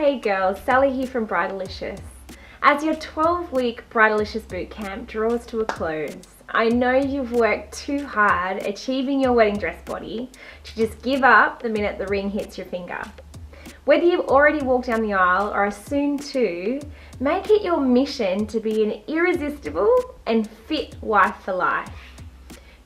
Hey girls, Sally here from Bridalicious. As your 12-week Bridalicious bootcamp draws to a close, I know you've worked too hard achieving your wedding dress body to just give up the minute the ring hits your finger. Whether you've already walked down the aisle or are soon to, make it your mission to be an irresistible and fit wife for life.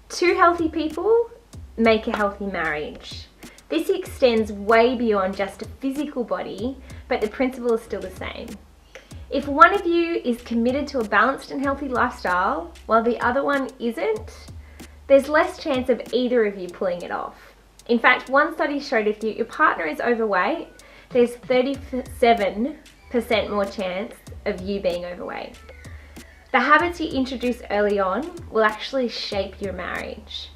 Two healthy people make a healthy marriage. This extends way beyond just a physical body, but the principle is still the same. If one of you is committed to a balanced and healthy lifestyle, while the other one isn't, there's less chance of either of you pulling it off. In fact, one study showed if your partner is overweight, there's 37% more chance of you being overweight. The habits you introduce early on will actually shape your marriage.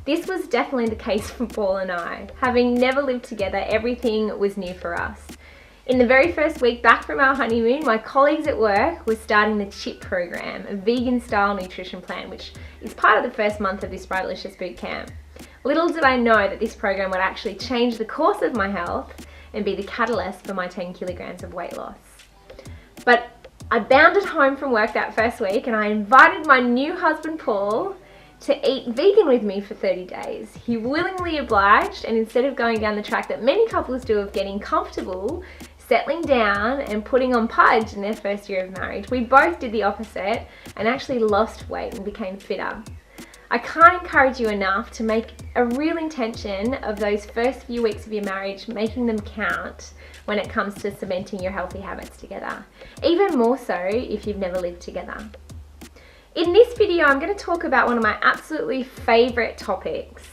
This was definitely the case for Paul and I. Having never lived together, everything was new for us. In the very first week back from our honeymoon, my colleagues at work were starting the CHIP program, a vegan-style nutrition plan, which is part of the first month of this Bridalicious bootcamp. Little did I know that this program would actually change the course of my health and be the catalyst for my 10 kilograms of weight loss. But I bounded home from work that first week and I invited my new husband, Paul, to eat vegan with me for 30 days. He willingly obliged, and instead of going down the track that many couples do of getting comfortable, settling down and putting on pudge in their first year of marriage, we both did the opposite and actually lost weight and became fitter. I can't encourage you enough to make a real intention of those first few weeks of your marriage, making them count when it comes to cementing your healthy habits together. Even more so if you've never lived together. In this video, I'm going to talk about one of my absolutely favourite topics.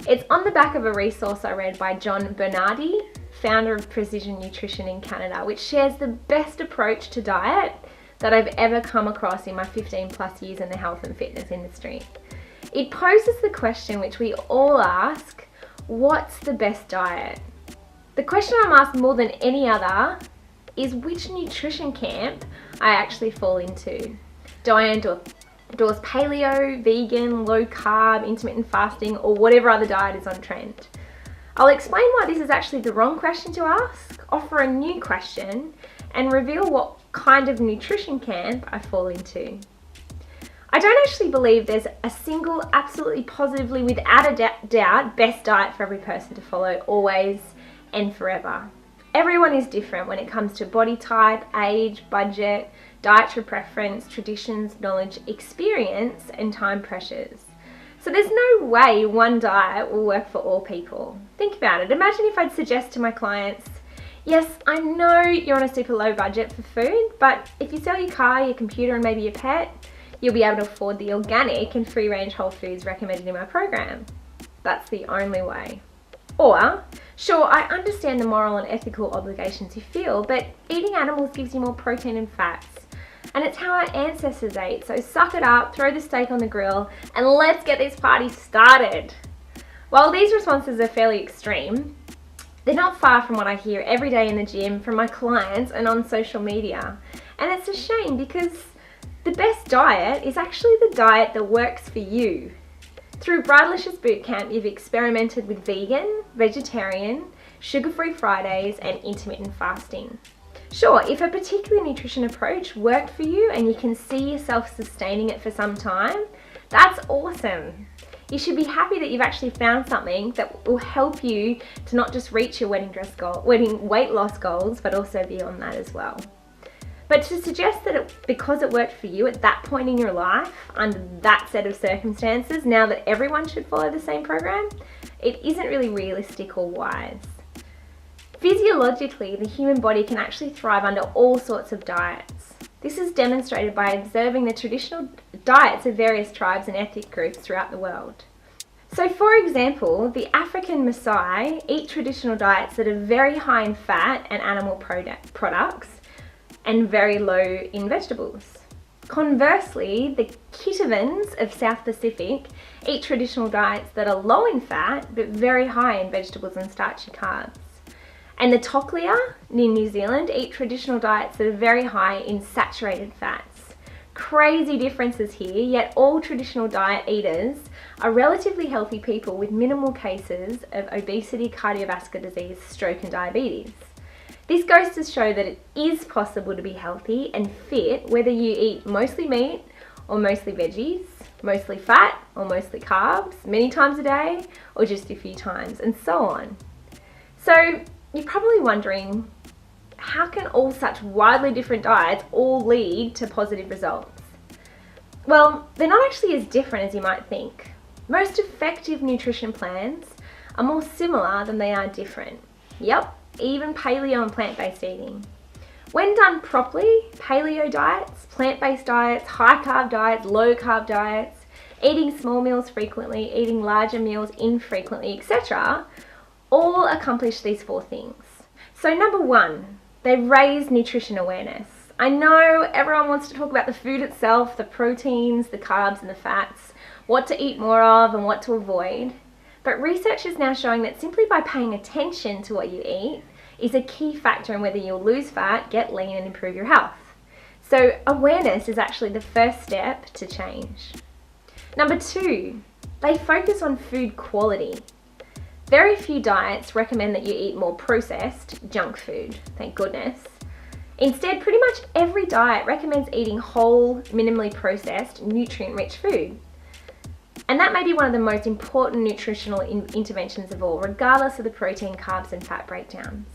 It's on the back of a resource I read by John Bernardi, founder of Precision Nutrition in Canada, which shares the best approach to diet that I've ever come across in my 15 plus years in the health and fitness industry. It poses the question which we all ask, what's the best diet? The question I'm asked more than any other is which nutrition camp I actually fall into. Do I endorse paleo, vegan, low carb, intermittent fasting, or whatever other diet is on trend? I'll explain why this is actually the wrong question to ask, offer a new question, and reveal what kind of nutrition camp I fall into. I don't actually believe there's a single, absolutely positively, without a doubt, best diet for every person to follow always and forever. Everyone is different when it comes to body type, age, budget, dietary preference, traditions, knowledge, experience, and time pressures. So there's no way one diet will work for all people. Think about it. Imagine if I'd suggest to my clients, yes, I know you're on a super low budget for food, but if you sell your car, your computer, and maybe your pet, you'll be able to afford the organic and free-range whole foods recommended in my program. That's the only way. Or, sure, I understand the moral and ethical obligations you feel, but eating animals gives you more protein and fats. And it's how our ancestors ate, so suck it up, throw the steak on the grill, and let's get this party started. While these responses are fairly extreme, they're not far from what I hear every day in the gym from my clients and on social media. And it's a shame because the best diet is actually the diet that works for you. Through Bridalicious Bootcamp, you've experimented with vegan, vegetarian, sugar-free Fridays, and intermittent fasting. Sure, if a particular nutrition approach worked for you and you can see yourself sustaining it for some time, that's awesome. You should be happy that you've actually found something that will help you to not just reach your wedding weight loss goals, but also beyond that as well. But to suggest that because it worked for you at that point in your life, under that set of circumstances, now that everyone should follow the same program, it isn't really realistic or wise. Physiologically, the human body can actually thrive under all sorts of diets. This is demonstrated by observing the traditional diets of various tribes and ethnic groups throughout the world. So for example, the African Maasai eat traditional diets that are very high in fat and animal products, and very low in vegetables. Conversely, the Kitavans of South Pacific eat traditional diets that are low in fat but very high in vegetables and starchy carbs. And the Toklia in New Zealand eat traditional diets that are very high in saturated fats. Crazy differences here, yet all traditional diet eaters are relatively healthy people with minimal cases of obesity, cardiovascular disease, stroke and diabetes. This goes to show that it is possible to be healthy and fit whether you eat mostly meat or mostly veggies, mostly fat or mostly carbs, many times a day or just a few times, and so on. So you're probably wondering, how can all such widely different diets all lead to positive results? Well, they're not actually as different as you might think. Most effective nutrition plans are more similar than they are different. Yep, even paleo and plant-based eating. When done properly, paleo diets, plant-based diets, high-carb diets, low-carb diets, eating small meals frequently, eating larger meals infrequently, etc., all accomplish these 4 things. So number 1, they raise nutrition awareness. I know everyone wants to talk about the food itself, the proteins, the carbs and the fats, what to eat more of and what to avoid. But research is now showing that simply by paying attention to what you eat is a key factor in whether you'll lose fat, get lean and improve your health. So awareness is actually the first step to change. Number 2, they focus on food quality. Very few diets recommend that you eat more processed junk food, thank goodness. Instead, pretty much every diet recommends eating whole, minimally processed, nutrient-rich food. And that may be one of the most important nutritional interventions of all, regardless of the protein, carbs and fat breakdowns.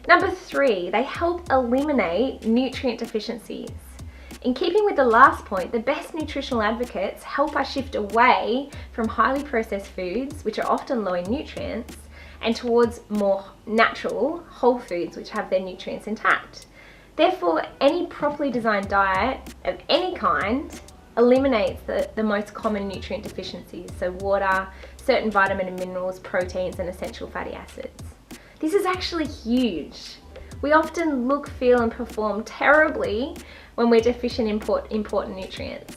Number 3, they help eliminate nutrient deficiencies. In keeping with the last point, the best nutritional advocates help us shift away from highly processed foods, which are often low in nutrients, and towards more natural, whole foods which have their nutrients intact. Therefore, any properly designed diet of any kind eliminates the most common nutrient deficiencies, so water, certain vitamin and minerals, proteins and essential fatty acids. This is actually huge. We often look, feel and perform terribly when we're deficient in important nutrients.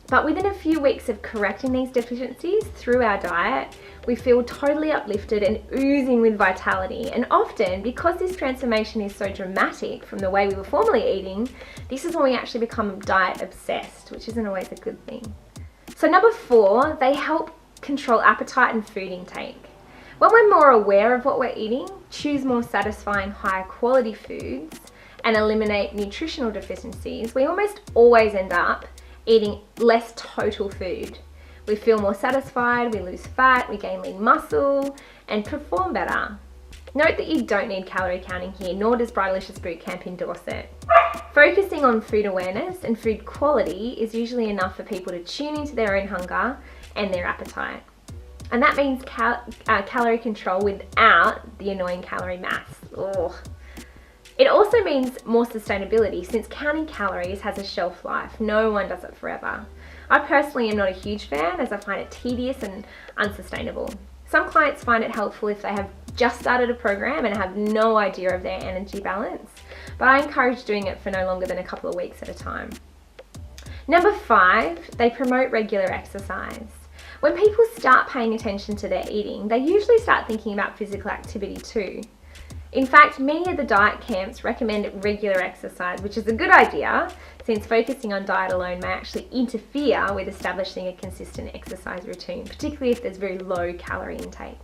But within a few weeks of correcting these deficiencies through our diet, we feel totally uplifted and oozing with vitality. And often, because this transformation is so dramatic from the way we were formerly eating, this is when we actually become diet obsessed, which isn't always a good thing. So number 4, they help control appetite and food intake. When we're more aware of what we're eating, choose more satisfying, higher quality foods, and eliminate nutritional deficiencies, we almost always end up eating less total food. We feel more satisfied, we lose fat, we gain lean muscle, and perform better. Note that you don't need calorie counting here, nor does Bridalicious Bootcamp endorse it. Focusing on food awareness and food quality is usually enough for people to tune into their own hunger and their appetite. And that means calorie control without the annoying calorie maths. Ugh. It also means more sustainability, since counting calories has a shelf life. No one does it forever. I personally am not a huge fan, as I find it tedious and unsustainable. Some clients find it helpful if they have just started a program and have no idea of their energy balance, but I encourage doing it for no longer than a couple of weeks at a time. Number 5, they promote regular exercise. When people start paying attention to their eating, they usually start thinking about physical activity too. In fact, many of the diet camps recommend regular exercise, which is a good idea, since focusing on diet alone may actually interfere with establishing a consistent exercise routine, particularly if there's very low calorie intake.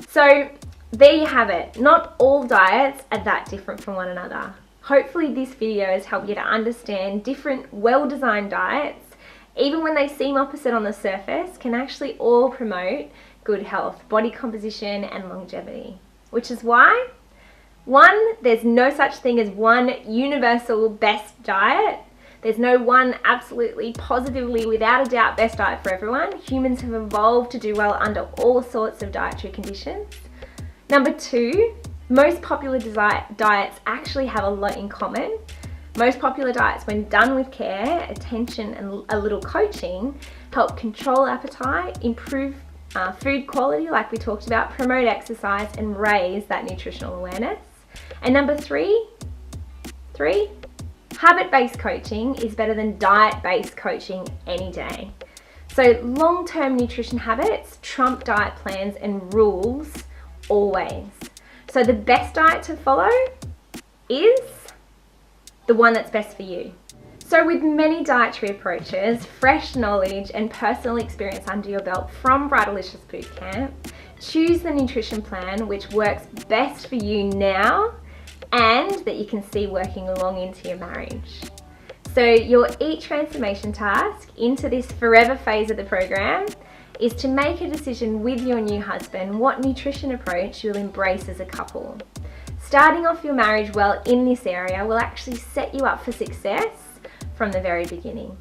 So there you have it. Not all diets are that different from one another. Hopefully this video has helped you to understand different well-designed diets, even when they seem opposite on the surface, can actually all promote good health, body composition and longevity. Which is why, 1, there's no such thing as one universal best diet. There's no one absolutely, positively, without a doubt best diet for everyone. Humans have evolved to do well under all sorts of dietary conditions. Number 2, most popular diets actually have a lot in common. Most popular diets, when done with care, attention and a little coaching, help control appetite, improve food quality like we talked about, promote exercise and raise that nutritional awareness. And number 3, habit-based coaching is better than diet-based coaching any day. So long-term nutrition habits trump diet plans and rules always. So the best diet to follow is the one that's best for you. So with many dietary approaches, fresh knowledge and personal experience under your belt from Bridalicious Bootcamp, choose the nutrition plan which works best for you now and that you can see working along into your marriage. So your Eat Transformation task into this forever phase of the program is to make a decision with your new husband what nutrition approach you'll embrace as a couple. Starting off your marriage well in this area will actually set you up for success from the very beginning.